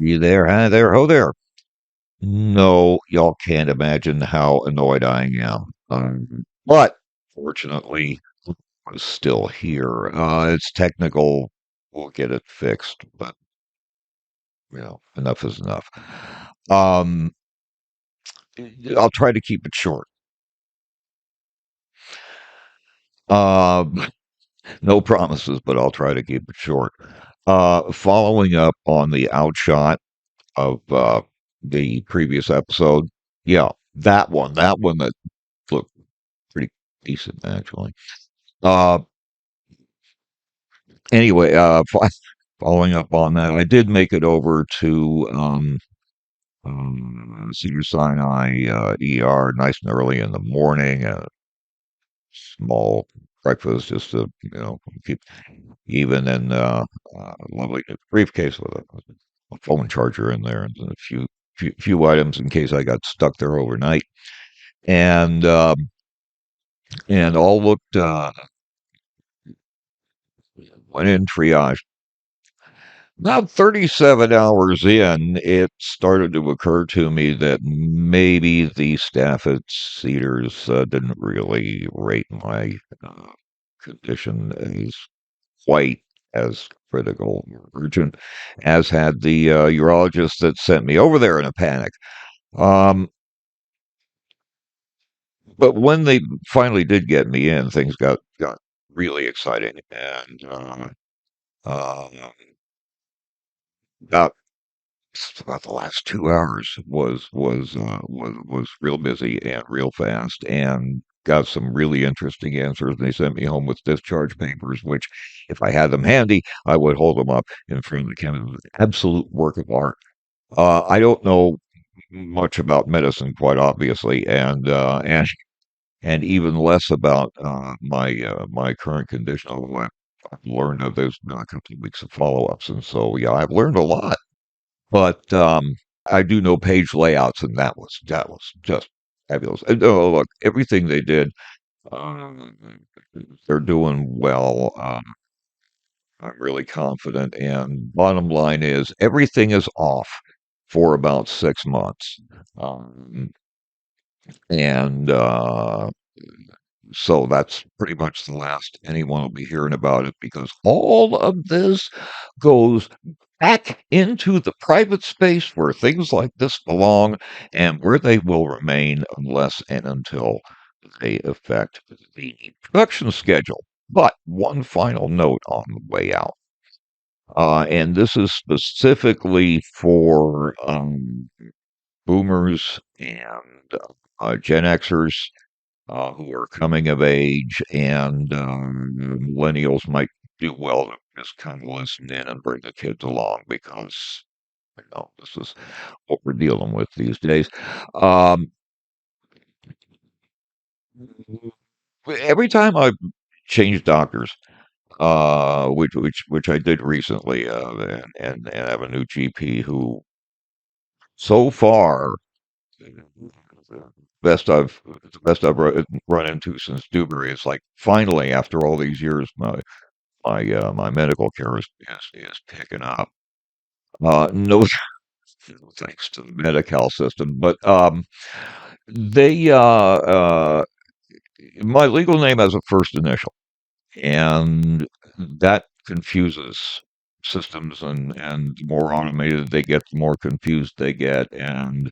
You there? Hi there. Ho there. No, y'all can't imagine how annoyed I am. But fortunately, I'm still here. It's technical. We'll get it fixed, but enough is enough. Um, I'll try to keep it short. Um, no promises, but I'll try to keep it short. Following up on the outshot of the previous episode, yeah, that one that looked pretty decent actually. Uh, anyway, following up on that, I did make it over to Cedar Sinai ER nice and early in the morning. A small breakfast just to keep even, and lovely briefcase with a phone charger in there and a few items in case I got stuck there overnight. And all looked went in triage. About 37 hours in, it started to occur to me that maybe the staff at Cedars didn't really rate my uh, condition as quite as critical or urgent as had the urologist that sent me over there in a panic. Um, but when they finally did get me in, things got really exciting, and uh, about about the last 2 hours was real busy and real fast, and got some really interesting answers. They sent me home with discharge papers, which, if I had them handy, I would hold them up in front of the camera. It was an absolute work of art. I don't know much about medicine, quite obviously, and even less about my current condition. Although I've learned that there's been a couple of weeks of follow-ups, and so yeah, I've learned a lot. But I do know page layouts, and that was just fabulous. And, oh, look, everything they did, um, they're doing well. I'm really confident. And bottom line is, everything is off for about 6 months. Um, and so that's pretty much the last anyone will be hearing about it, because all of this goes back into the private space where things like this belong and where they will remain unless and until they affect the production schedule. But one final note on the way out, and this is specifically for boomers and Gen Xers who are coming of age, and millennials might do well to just kind of listen in and bring the kids along, because this is what we're dealing with these days. Um, every time I change doctors, which I did recently, and have a new GP who, so far, the best I've run into since Dewberry. It's like, finally, after all these years, my medical care is picking up. No, thanks to the Medi-Cal system, but they my legal name has a first initial, and that confuses systems, and the more automated they get, the more confused they get, and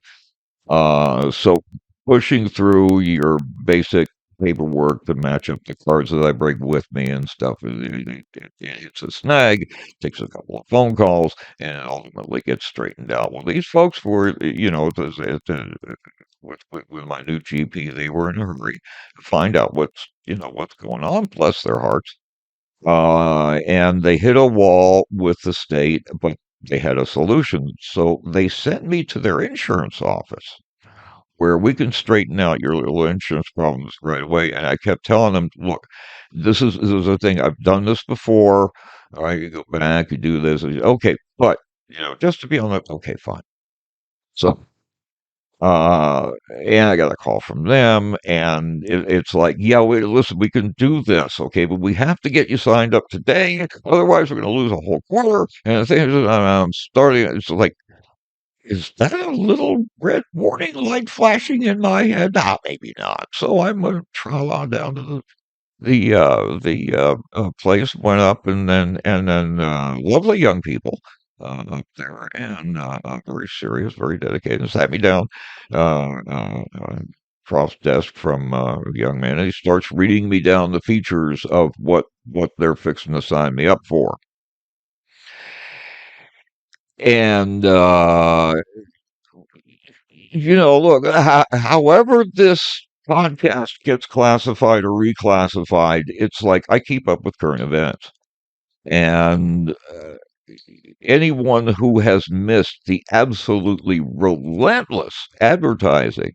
so pushing through your basic paperwork to match up the cards that I bring with me and stuff, it hits a snag, takes a couple of phone calls, and it ultimately gets straightened out. Well, these folks were, with my new GP, they were in a hurry to find out what's going on. Bless their hearts. And they hit a wall with the state, but they had a solution. So they sent me to their insurance office, where we can straighten out your little insurance problems right away. And I kept telling them, look, this is a thing. I've done this before. All right, you go back, you do this. Okay, but just to be on the okay, fine. So and I got a call from them, and it's like, yeah, wait, listen, we can do this, okay, but we have to get you signed up today, otherwise we're going to lose a whole quarter. And the thing is, I'm starting. It's like, Is that a little red warning light flashing in my head? Ah, maybe not. So I'm gonna trot on down to the place, went up, and then lovely young people up there, and very serious, very dedicated, sat me down across desk from a young man, and he starts reading me down the features of what they're fixing to sign me up for. And look, however this podcast gets classified or reclassified, it's like I keep up with current events. And anyone who has missed the absolutely relentless advertising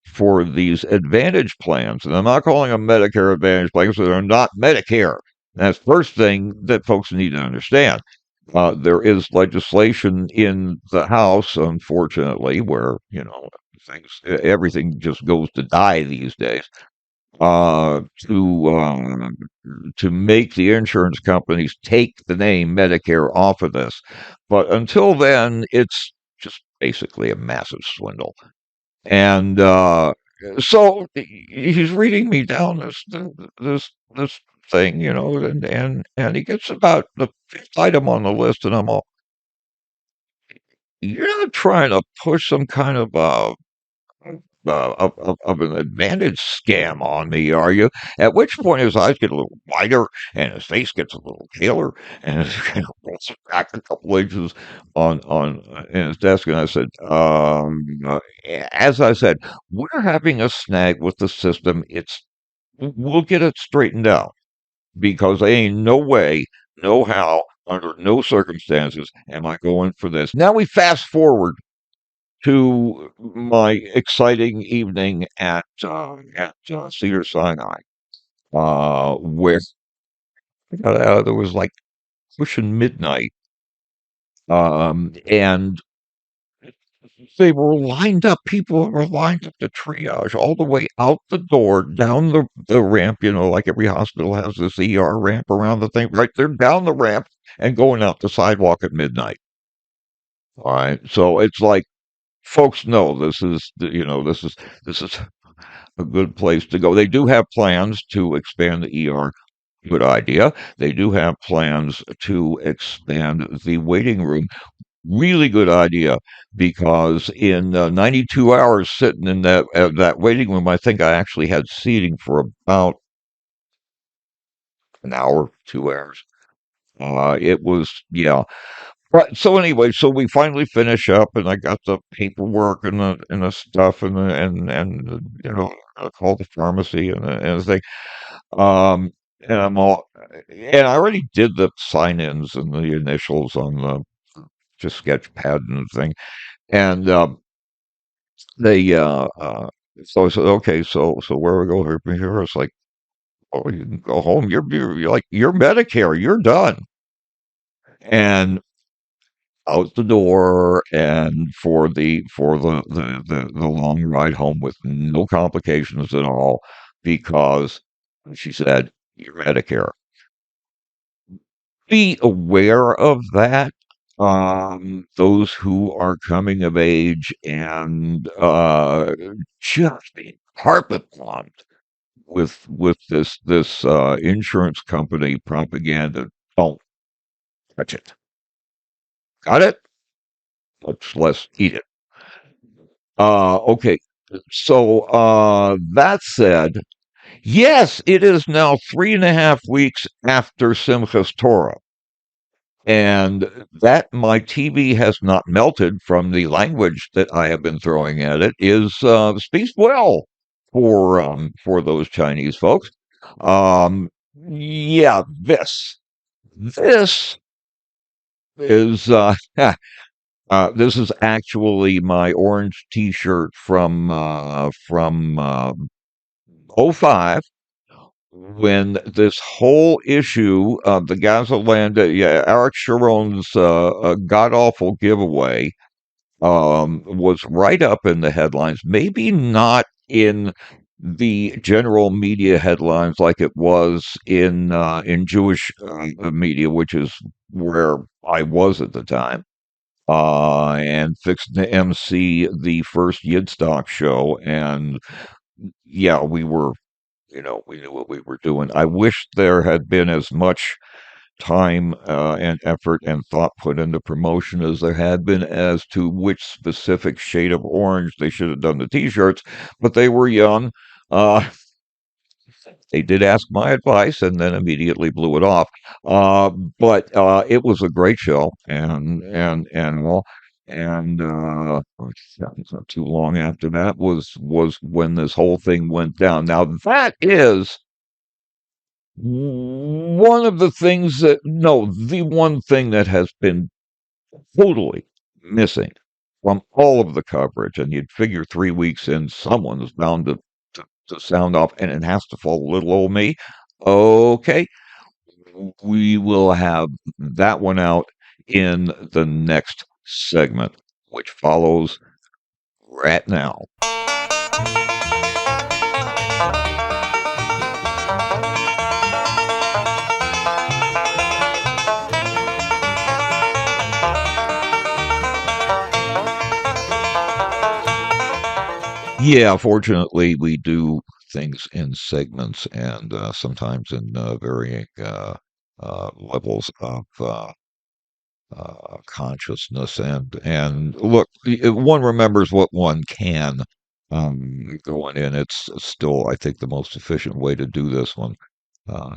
for these Advantage plans, and I'm not calling them Medicare Advantage plans, so they're not Medicare. That's the first thing that folks need to understand. There is legislation in the House, unfortunately, where everything just goes to die these days. Uh, to uh, to make the insurance companies take the name Medicare off of this, but until then, it's just basically a massive swindle. And so he's reading me down this thing, and he gets about the fifth item on the list, and I'm all, you're not trying to push some kind of of an advantage scam on me, are you? At which point his eyes get a little wider and his face gets a little paler and his kind of rolls back a couple inches on in his desk. And I said, as I said, we're having a snag with the system. We'll get it straightened out because there ain't no way, no how, under no circumstances am I going for this. Now we fast forward to my exciting evening at Cedar Sinai, where there was like pushing midnight, and they were lined up. People were lined up to triage all the way out the door, down the ramp. Like every hospital has this ER ramp around the thing, right? They're down the ramp and going out the sidewalk at midnight. All right, so it's like folks know this is a good place to go. They do have plans to expand the ER. Good idea. They do have plans to expand the waiting room. Really good idea because in 92 hours sitting in that waiting room, I think I actually had seating for about an hour, 2 hours. It was, yeah. Right. So anyway, so we finally finish up, and I got the paperwork and the stuff, and I called the pharmacy and the thing. Um, and I'm all, and I already did the sign-ins and the initials on the just sketch pad and the thing. And they, so I said, okay, so where we go here from here? It's like, oh, you can go home. You're like, you're Medicare. You're done. And out the door, and for the long ride home with no complications at all, because she said, you're Medicare. Be aware of that. Those who are coming of age and just being carpet bombed with this insurance company propaganda. Don't touch it. Got it? Let's eat it. Okay. So that said, yes, it is now 3.5 weeks after Simchas Torah. And that my TV has not melted from the language that I have been throwing at it is speaks well for those Chinese folks. Yeah, this is this is actually my orange T-shirt from '05 when this whole issue of the Gaza land, yeah, Eric Sharon's god awful giveaway was right up in the headlines. Maybe not in the general media headlines like it was in Jewish media, which is where I was at the time. and fixed to MC the first Yidstock show. And yeah, we knew what we were doing. I wish there had been as much time and effort and thought put into promotion as there had been as to which specific shade of orange they should have done the T-shirts, but they were young. Uh, they did ask my advice and then immediately blew it off. Uh, but it was a great show, and well, and not too long after that was when this whole thing went down. Now that is one of the things that no, the one thing that has been totally missing from all of the coverage, and you'd figure 3 weeks in, someone is bound to sound off, and it has to fall little old me. Okay, we will have that one out in the next segment, which follows right now. Yeah, fortunately, we do things in segments and sometimes in varying levels of consciousness. And look, one remembers what one can going in. It's still, I think, the most efficient way to do this one.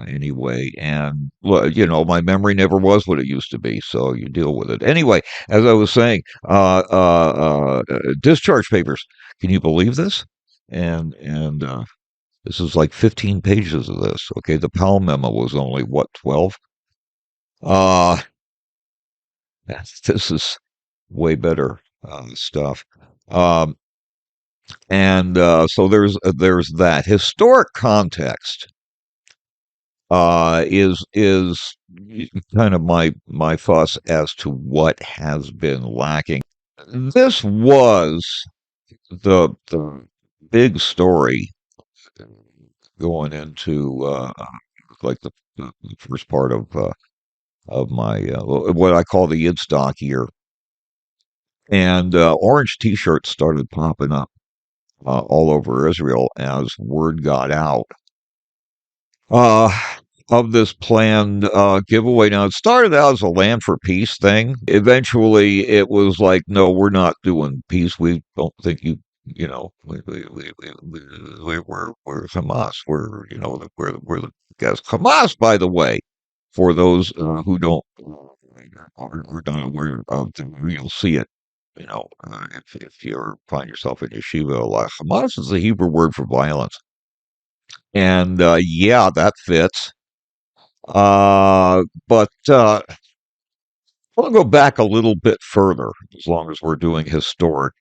Anyway, and my memory never was what it used to be, so you deal with it. Anyway, as I was saying, discharge papers. Can you believe this? And this is like 15 pages of this. Okay, the Powell memo was only what, 12? Uh, this is way better stuff. Um, and so there's that historic context. Is kind of my fuss as to what has been lacking. This was the big story going into like the first part of my what I call the Yidstock year, and orange T-shirts started popping up all over Israel as word got out uh, of this planned giveaway. Now, it started out as a Land for Peace thing. Eventually, it was like, no, we're not doing peace. We don't think we're Hamas. We're the guys. Hamas, by the way, for those who don't are not aware of the you'll see it. If you find yourself in yeshiva a lot, Hamas is the Hebrew word for violence. And yeah, that fits. But I want to go back a little bit further, as long as we're doing historic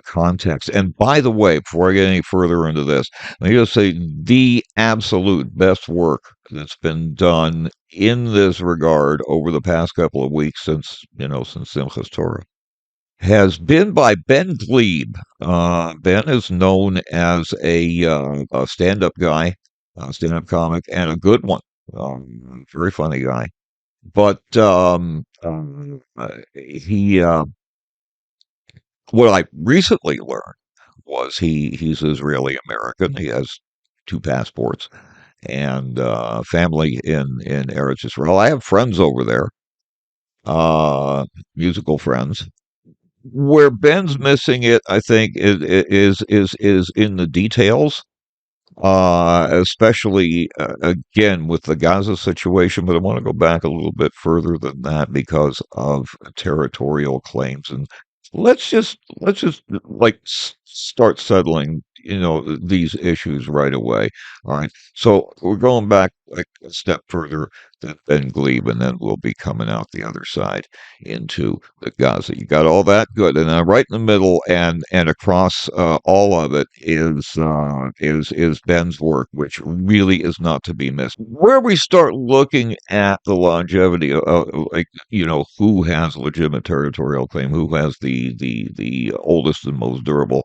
context. And by the way, before I get any further into this, let me just say the absolute best work that's been done in this regard over the past couple of weeks since Simchas Torah has been by Ben Glebe. Ben is known as a stand-up guy, stand-up comic, and a good one. Very funny guy. But he, what I recently learned was he's Israeli American. He has two passports and family in Eretz Israel. I have friends over there, uh, musical friends. Where Ben's missing it, I think, is in the details, especially again with the Gaza situation. But I want to go back a little bit further than that because of territorial claims, and let's just like start settling, these issues right away. All right, so we're going back like a step further than Ben Glebe, and then we'll be coming out the other side into the Gaza. You got all that good, and then right in the middle and across all of it is Ben's work, which really is not to be missed. Where we start looking at the longevity of like who has legitimate territorial claim, who has the oldest and most durable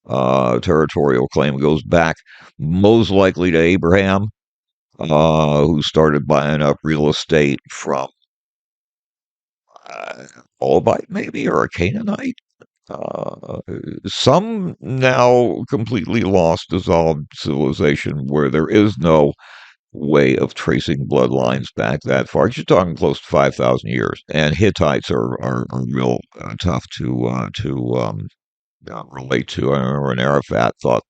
territorial claim, goes back most likely to Abraham, who started buying up real estate from uh, Moabite maybe, or a Canaanite. Uh, some now completely lost, dissolved civilization where there is no way of tracing bloodlines back that far. You're talking close to 5,000 years. And Hittites are real tough to relate to. I remember when Arafat thought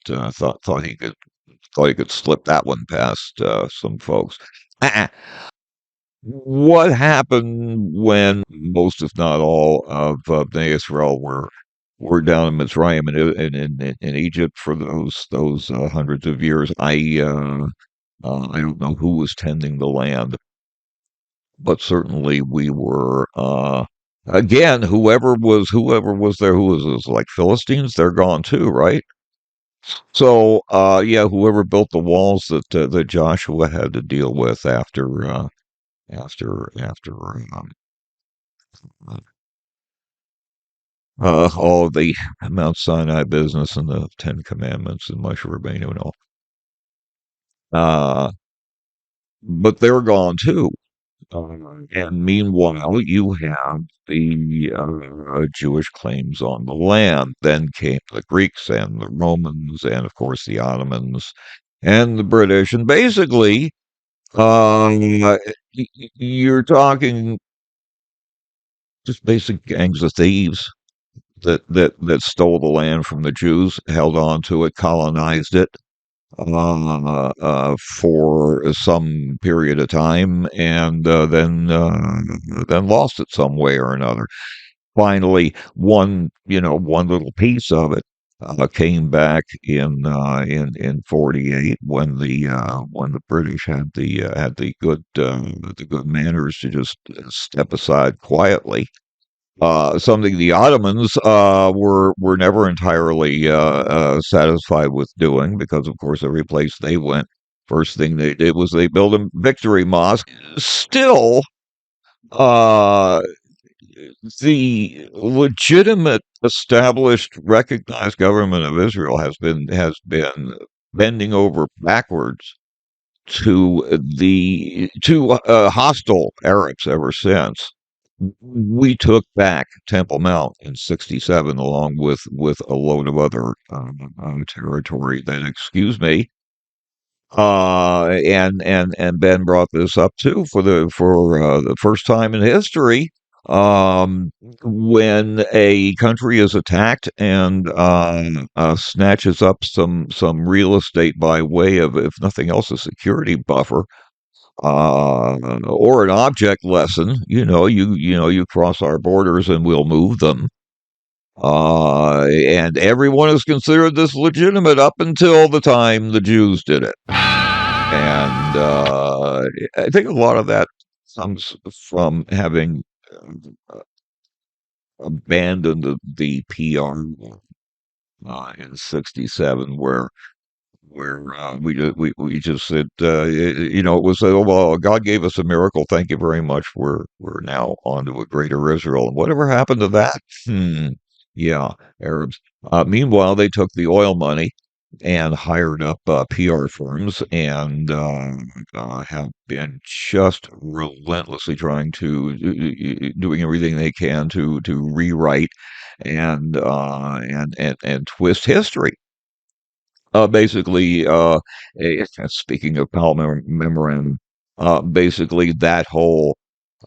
he could slip that one past some folks. Uh-uh. What happened when most, if not all, of Bnei Israel were down in Mitzrayim and in Egypt for those hundreds of years? I don't know who was tending the land, but certainly we were. Again, whoever was there, who was this, like Philistines? They're gone too, right? So, yeah, whoever built the walls that Joshua had to deal with after all of the Mount Sinai business and the Ten Commandments and Moshe Rabbeinu and all. Uh, but they're gone too. And meanwhile, you have the Jewish claims on the land. Then came the Greeks and the Romans, and of course the Ottomans and the British. And basically, you're talking just basic gangs of thieves that stole the land from the Jews, held on to it, colonized it for some period of time, and then lost it some way or another. Finally, one little piece of it came back in 48 when the British had the good manners to just step aside quietly, something the Ottomans were never entirely satisfied with doing, because, of course, every place they went, first thing they did was they built a victory mosque. Still, uh, the legitimate, established, recognized government of Israel has been bending over backwards to hostile Arabs ever since. We took back Temple Mount in '67, along with a load of other territory. Then, excuse me, and Ben brought this up too for the first time in history. When a country is attacked and snatches up some real estate by way of, if nothing else, a security buffer, or an object lesson. You cross our borders and we'll move them. And everyone has considered this legitimate up until the time the Jews did it. And I think a lot of that comes from having abandoned the PR in '67, where we just said, it was, oh, well, God gave us a miracle, thank you very much, we're now on to a greater Israel. And whatever happened to that? Yeah, Arabs. Meanwhile, they took the oil money and hired up PR firms, and have been just relentlessly trying to doing everything they can to rewrite and twist history. Basically, speaking of Palmer Memorandum, basically that whole,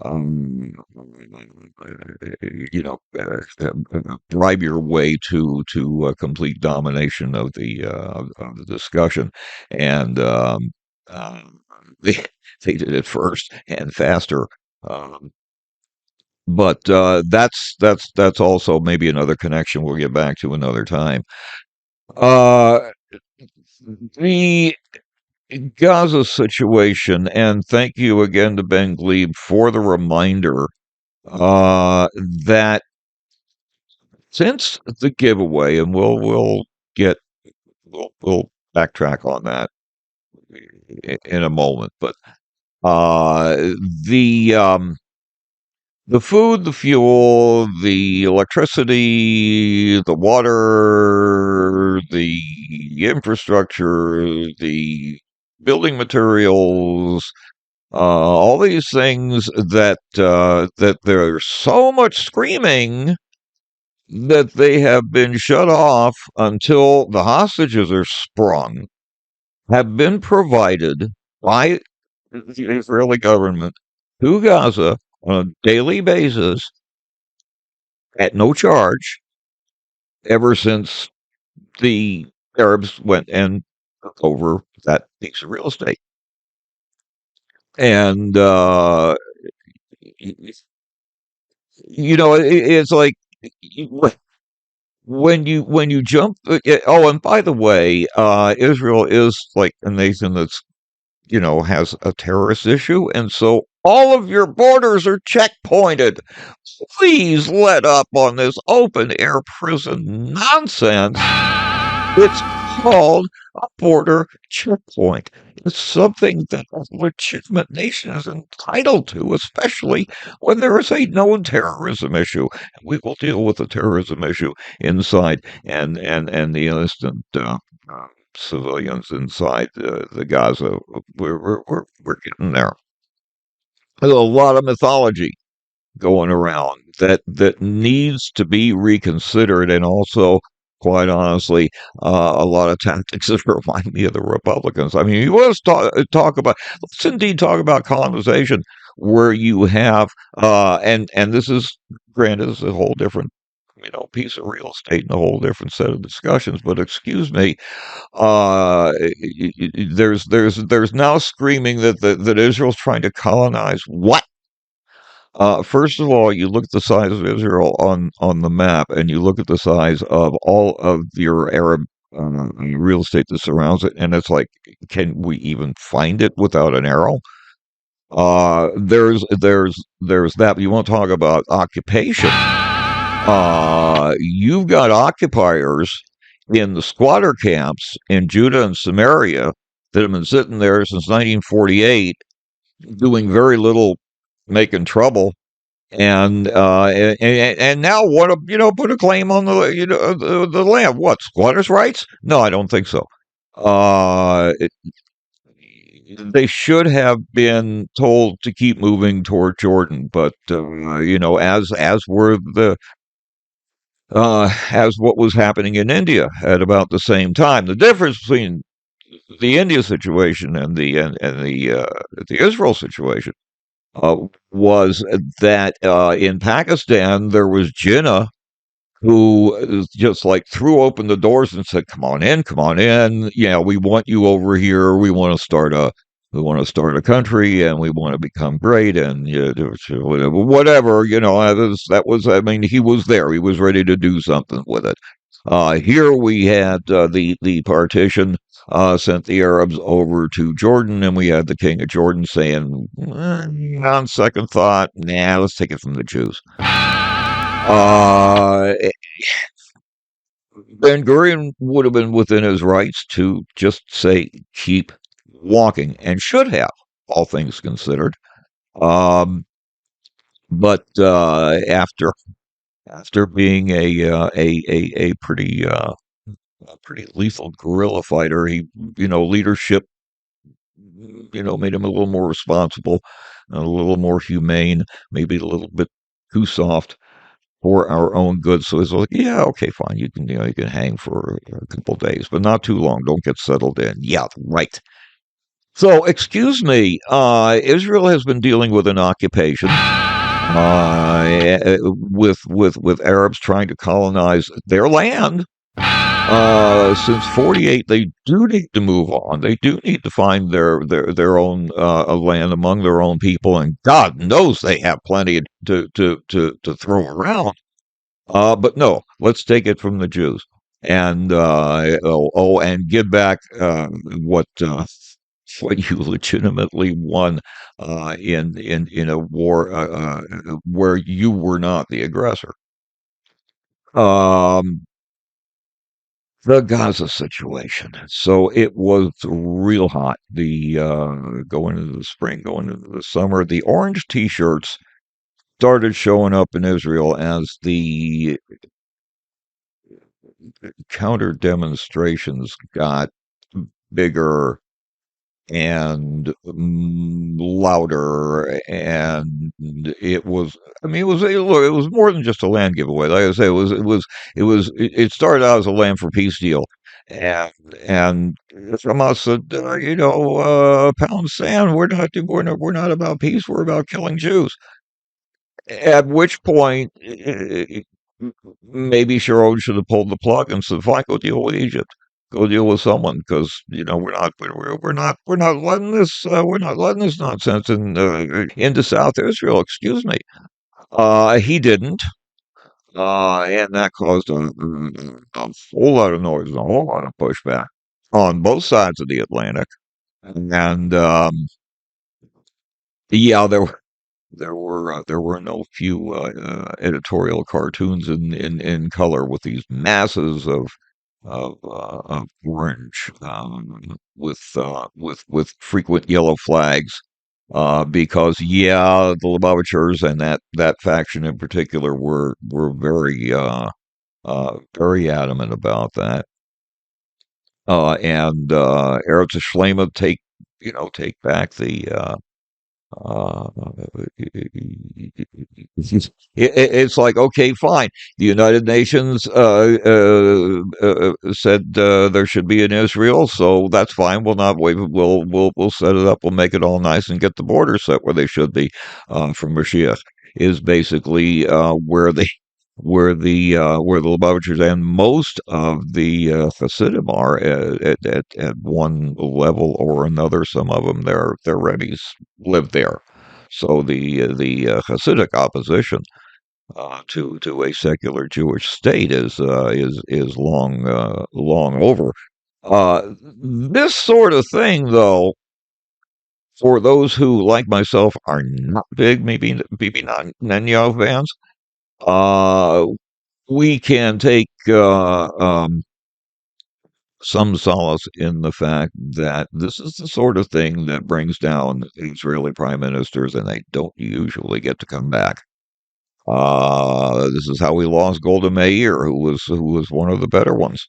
um, bribe your way to complete domination of the discussion, and uh, they they did it first and faster. Um, but that's also maybe another connection we'll get back to another time. Uh, the Gaza situation, and thank you again to Ben Glebe for the reminder that since the giveaway, and get we'll backtrack on that in a moment, but uh, the um, the food, the fuel, the electricity, the water, the infrastructure, the building materials, All these things that there's so much screaming that they have been shut off until the hostages are sprung, have been provided by the Israeli government to Gaza on a daily basis at no charge ever since the Arabs went and took over that piece of real estate. And it's like when you jump. Oh, and by the way, Israel is like a nation that's has a terrorist issue, and so all of your borders are checkpointed. Please let up on this open air prison nonsense. It's called a border checkpoint. It's something that a legitimate nation is entitled to, especially when there is a known terrorism issue. We will deal with the terrorism issue inside and the innocent civilians inside the Gaza. We're getting there. There's a lot of mythology going around that needs to be reconsidered, and also, quite honestly, a lot of tactics that remind me of the Republicans. I mean, you want to talk about, let's indeed talk about colonization, where you have and this is, granted, this is a whole different piece of real estate and a whole different set of discussions. But excuse me, uh, there's now screaming that Israel's trying to colonize what? First of all, you look at the size of Israel on the map, and you look at the size of all of your Arab real estate that surrounds it, and it's like, can we even find it without an arrow? There's that. You want to talk about occupation? You've got occupiers in the squatter camps in Judah and Samaria that have been sitting there since 1948, doing very little, making trouble, and now want to put a claim on the land. What, squatters' rights? No, I don't think so. They should have been told to keep moving toward Jordan, but as what was happening in India at about the same time. The difference between the India situation and the Israel situation uh, was that in Pakistan there was Jinnah who just like threw open the doors and said, "Come on in, come on in. Yeah, we want you over here. We want to start a country, and we want to become great, and whatever. That was. I mean, he was there. He was ready to do something with it. Here we had the partition sent the Arabs over to Jordan, and we had the king of Jordan saying, on second thought, nah, let's take it from the Jews. Uh, Ben Gurion would have been within his rights to just say, keep walking, and should have, all things considered. Um, but after being a pretty lethal guerrilla fighter, leadership, made him a little more responsible, a little more humane, maybe a little bit too soft for our own good. So it's like, yeah, okay, fine. You can hang for a couple days, but not too long. Don't get settled in. Yeah, right. So, excuse me, Israel has been dealing with an occupation, with Arabs trying to colonize their land. Since '48, they do need to move on. They do need to find their own land among their own people, and God knows they have plenty to throw around. But no, let's take it from the Jews, and and give back what you legitimately won in a war where you were not the aggressor. Um, the Gaza situation. So it was real hot. The going into the spring, going into the summer, the orange T-shirts started showing up in Israel as the counter demonstrations got bigger and louder, and it was. I mean, look, it was more than just a land giveaway. Like I say, it started out as a land for peace deal, and and from us said, pound sand. We're not about peace. We're about killing Jews. At which point, maybe Sharon should have pulled the plug and said, "Fine, go deal with Egypt, go deal with someone," because we're not letting this nonsense into South Israel. Excuse me. He didn't, and that caused a whole lot of noise and a whole lot of pushback on both sides of the Atlantic. And yeah, there were no few editorial cartoons in color with these masses of orange with frequent yellow flags. Because the Lubavitchers and that faction in particular were very adamant about that. And Eretz Shlema take back the uh, it's like, okay, fine. The United Nations said there should be in Israel, so that's fine. We'll not waive it. We'll set it up. We'll make it all nice and get the borders set where they should be. From Mashiach is basically where the Lubavitchers and most of the Hasidim are at one level or another. Some of them their rebbe's live there, so the Hasidic opposition to a secular Jewish state is long over. This sort of thing, though, for those who, like myself, are not big, maybe not Netanyahu fans, uh, we can take some solace in the fact that this is the sort of thing that brings down Israeli prime ministers, and they don't usually get to come back. This is how we lost Golda Meir, who was one of the better ones.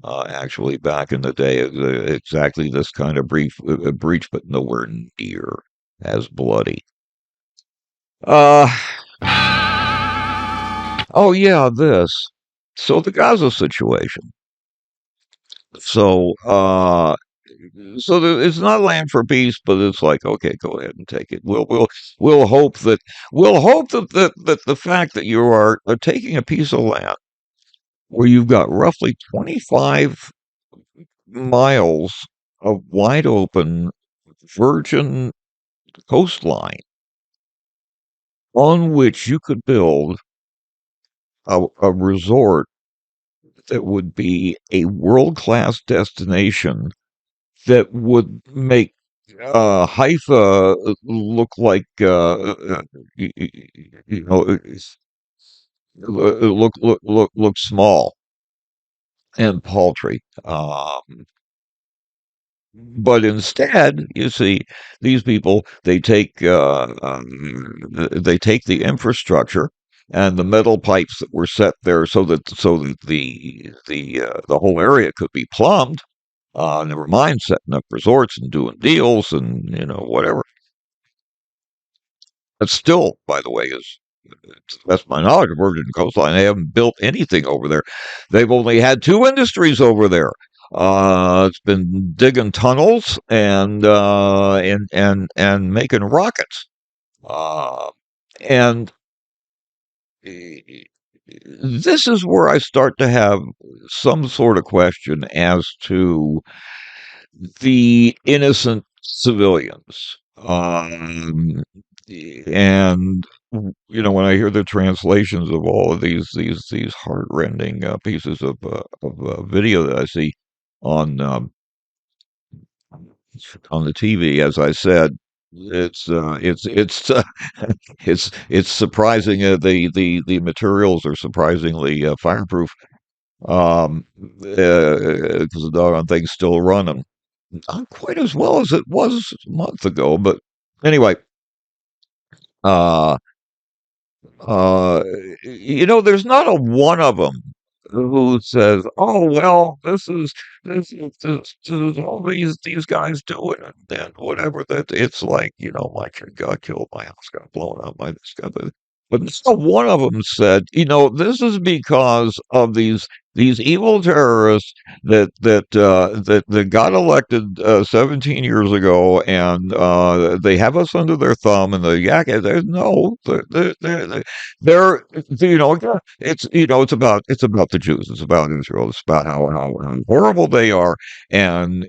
Actually, back in the day, exactly this kind of breach, but nowhere near as bloody. Uh, oh yeah, this. So the Gaza situation. So, it's not land for peace, but it's like, okay, go ahead and take it. We'll hope that that the fact that you are taking a piece of land where you've got roughly 25 miles of wide open virgin coastline on which you could build a resort that would be a world class destination that would make Haifa look like you know look small and paltry. But instead, you see, these people they take the infrastructure and the metal pipes that were set there so that the whole area could be plumbed. Never mind setting up resorts and doing deals and whatever. That still, by the way, is that's my knowledge of Virgin Coastline. They haven't built anything over there. They've only had two industries over there. It's been digging tunnels and making rockets. Uh, and this is where I start to have some sort of question as to the innocent civilians. And when I hear the translations of all of these heartrending pieces of video that I see on um, on the TV, as I said, it's it's surprising. The materials are surprisingly fireproof. Because the doggone thing's still running. Not quite as well as it was a month ago, but anyway, uh, uh, there's not a one of them who says, "Oh well, this is all these guys do it, and then whatever that it's like, my kid got killed, my house got blown up, my this got that." But not one of them said, this is because of these evil terrorists that got elected 17 years ago, and they have us under their thumb, and the yak. There's no, they're again, it's about the Jews. It's about Israel. It's about how horrible they are, and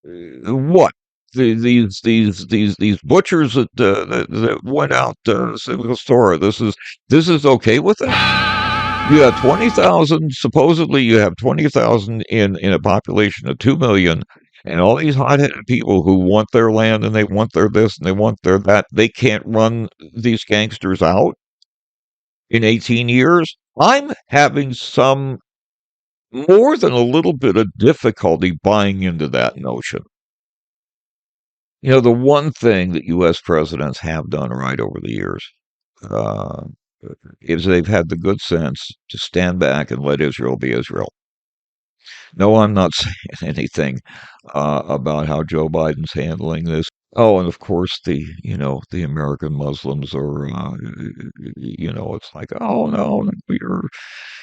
what these butchers that went out to the store. This is okay with them. You have 20,000. Supposedly, you have 20,000 in a population of 2 million, and all these hot-headed people who want their land and they want their this and they want their that. They can't run these gangsters out in 18 years. I'm having some more than a little bit of difficulty buying into that notion. The one thing that U.S. presidents have done right over the years uh, is they've had the good sense to stand back and let Israel be Israel. No, I'm not saying anything about how Joe Biden's handling this. Oh, and of course the American Muslims are, it's like, oh no,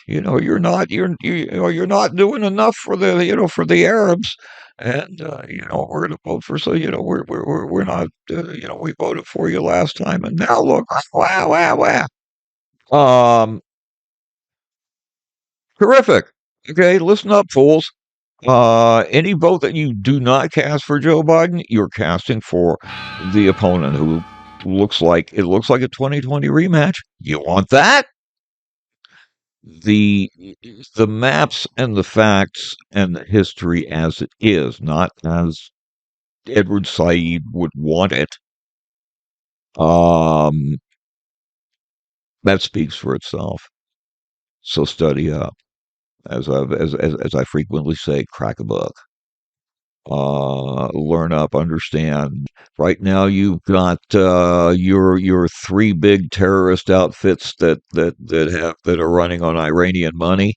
you're not doing enough for the Arabs, and we're going to vote for, so we're not, we voted for you last time, and now look, wow, wow, wow. Terrific. Okay, listen up, fools. Any vote that you do not cast for Joe Biden, you're casting for the opponent, who looks like a 2020 rematch. You want that? the the maps and the facts and the history as it is, not as Edward Said would want it. Um, that speaks for itself. So study up, as I frequently say, crack a book. Learn up, understand. Right now, you've got your three big terrorist outfits that are running on Iranian money,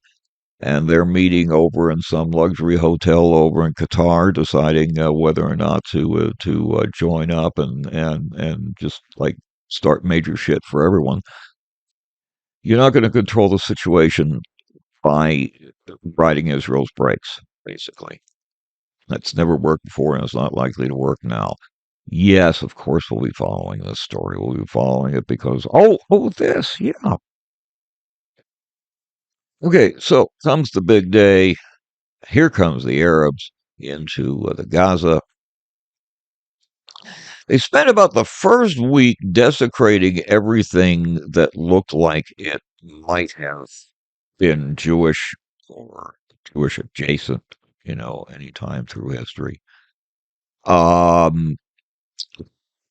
and they're meeting over in some luxury hotel over in Qatar, deciding whether or not to join up and just like start major shit for everyone. You're not going to control the situation by riding Israel's brakes, basically. That's never worked before, and it's not likely to work now. Yes, of course, we'll be following this story. We'll be following it because, this, yeah. Okay, so comes the big day. Here comes the Arabs into the Gaza. They spent about the first week desecrating everything that looked like it might have been Jewish or Jewish adjacent, any time through history. Um,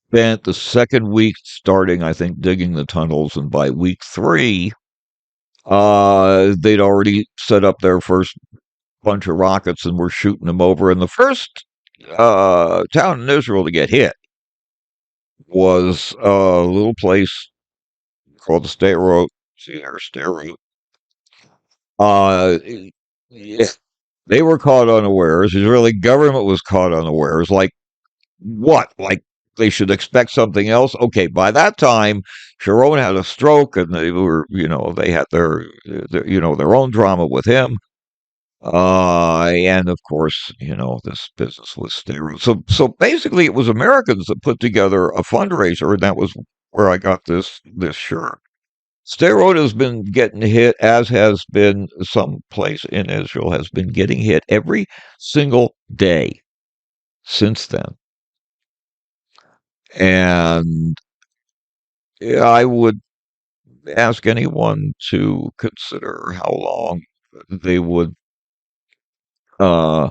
Spent the second week starting, I think, digging the tunnels, and by week three, they'd already set up their first bunch of rockets and were shooting them over. And the first town in Israel to get hit was a little place called the State See there, State. Uh, yeah, they were caught unawares. The Israeli government was caught unawares. Like what? Like they should expect something else? Okay, by that time, Sharon had a stroke, and they had their own drama with him. And of course, this business was sterile. So basically, it was Americans that put together a fundraiser, and that was where I got this shirt. Steroid has been getting hit, as has been some place in Israel, has been getting hit every single day since then. And yeah, I would ask anyone to consider how long they would uh,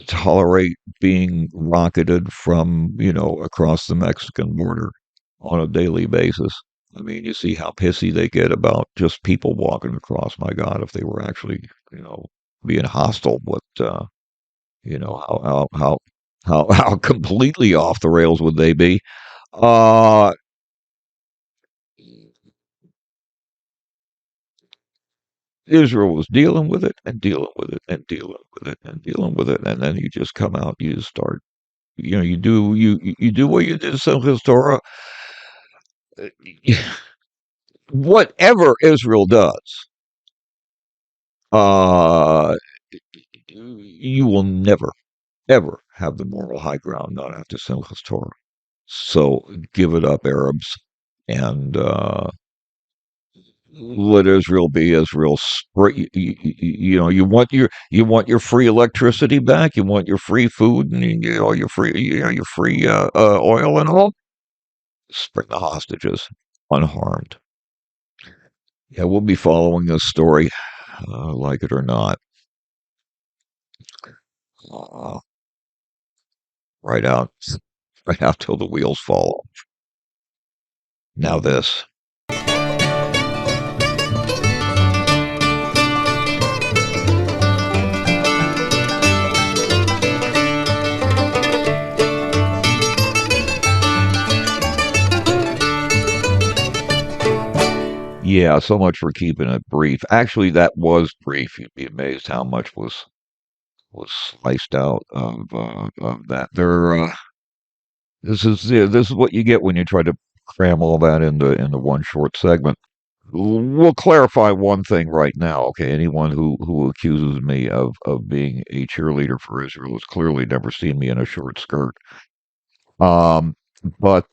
tolerate being rocketed from, across the Mexican border on a daily basis. I mean, you see how pissy they get about just people walking across. My God, if they were actually, being hostile, what, how completely off the rails would they be? Uh, Israel was dealing with it and dealing with it and dealing with it and dealing with it, and then you just come out, you just start, you do what you did in Simchas Torah. Whatever Israel does, uh, you will never ever have the moral high ground not after Simchas Torah. So give it up, Arabs, and let Israel be Israel. You want your free electricity back. You want your free food and your free oil and all. Just bring the hostages unharmed. Yeah, we'll be following this story, like it or not, uh, right out, right out till the wheels fall off. Now this. Yeah, so much for keeping it brief. Actually, that was brief. You'd be amazed how much was sliced out of that. This is what you get when you try to cram all that into one short segment. We'll clarify one thing right now. Okay, anyone who accuses me of being a cheerleader for Israel has clearly never seen me in a short skirt. Um, but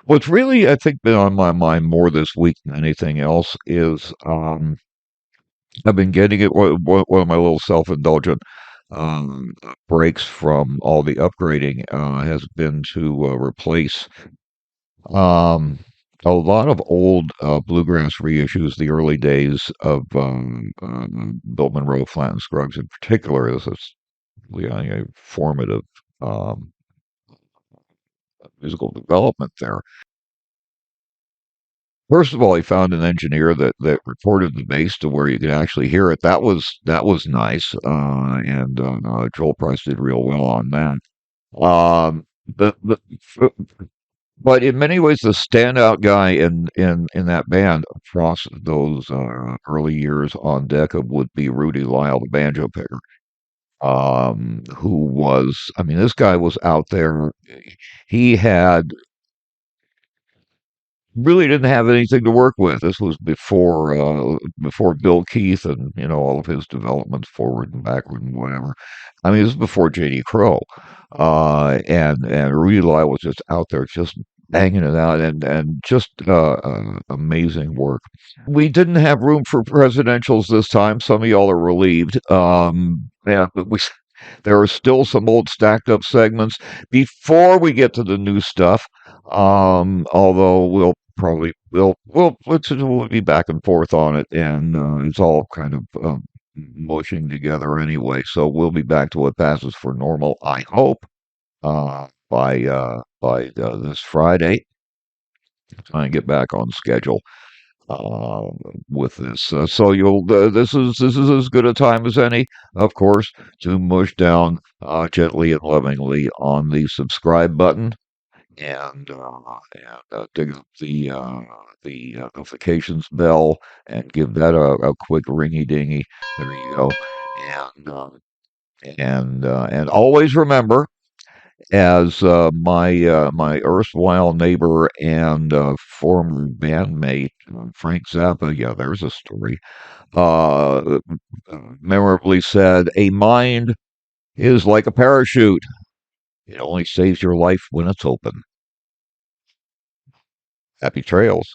what's really, I think, been on my mind more this week than anything else is I've been getting it. One of my little self-indulgent breaks from all the upgrading has been to replace um, a lot of old bluegrass reissues, the early days of Bill Monroe, Flat and Scruggs in particular. This is really a formative um, musical development there. First of all, he found an engineer that recorded the bass to where you could actually hear it. That was nice, and Joel Price did real well on that. Um, the but in many ways, the standout guy in that band across those early years on Decca would be Rudy Lyle, the banjo player. Who was, I mean, this guy was out there. He had really didn't have anything to work with. This was before Bill Keith and all of his developments forward and backward and whatever. I mean, this is before J.D. Crowe, and Rudy Lyle was just out there just banging it out and just amazing work. We didn't have room for presidentials this time. Some of y'all are relieved. Yeah, but there are still some old stacked up segments before we get to the new stuff. Although we'll be back and forth on it, and it's all kind of mushing together anyway. So we'll be back to what passes for normal, I hope, by this Friday. Try and get back on schedule uh, with this. So you'll this is as good a time as any, of course, to mush down gently and lovingly on the subscribe button and dig up the notifications bell and give that a quick ringy dingy. There you go. And and always remember, as my erstwhile neighbor and former bandmate Frank Zappa, yeah, there's a story, uh, memorably said, "A mind is like a parachute. It only saves your life when it's open." Happy trails.